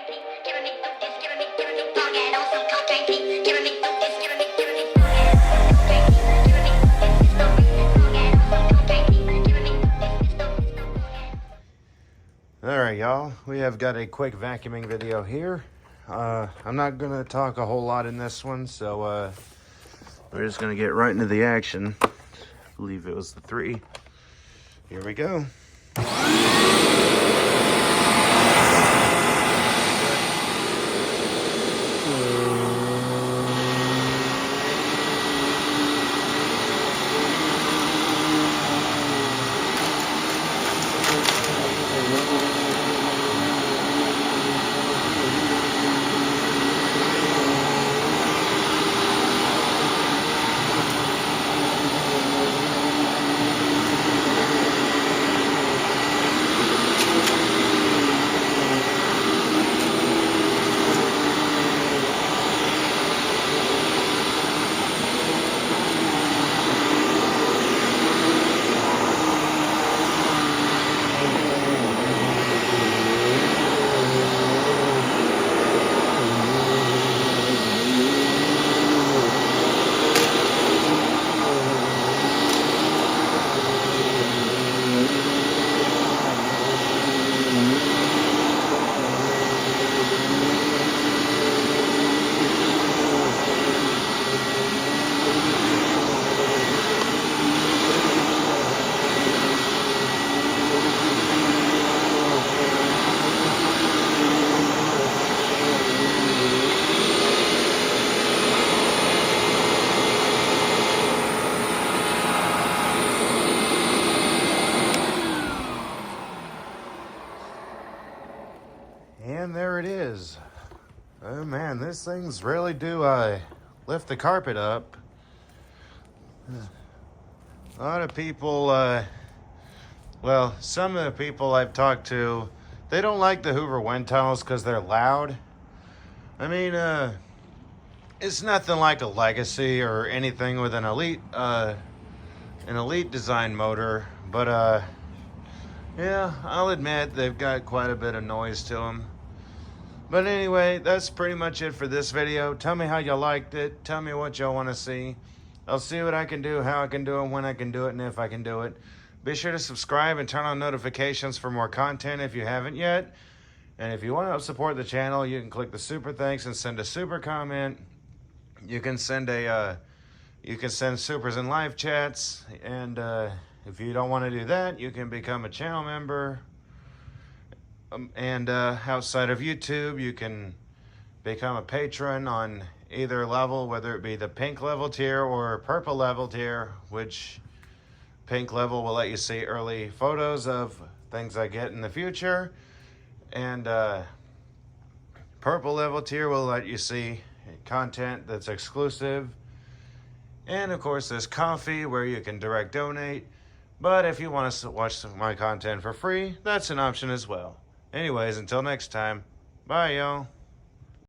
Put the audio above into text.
Alright y'all, we have got a quick vacuuming video here. I'm not going to talk a whole lot in this one, so we're just going to get right into the action. I believe it was the 3. Here we go. And there it is. Oh man, these things really do lift the carpet up. A lot of people, well, some of the people I've talked to, they don't like the Hoover wind tunnels because they're loud. I mean, it's nothing like a Legacy or anything with an elite design motor, but yeah, I'll admit they've got quite a bit of noise to them. But anyway, that's pretty much it for this video. Tell me how you liked it. Tell me what y'all want to see. I'll see what I can do, how I can do it, when I can do it, and if I can do it. Be sure to subscribe and turn on notifications for more content if you haven't yet. And if you want to support the channel, you can click the super thanks and send a super comment. You can send supers and live chats. And if you don't want to do that, you can become a channel member. And outside of YouTube, you can become a patron on either level, whether it be the pink level tier or purple level tier, which pink level will let you see early photos of things I get in the future, and purple level tier will let you see content that's exclusive. And of course there's coffee where you can direct donate, but if you want to watch my content for free, that's an option as well. Anyways, until next time, bye y'all.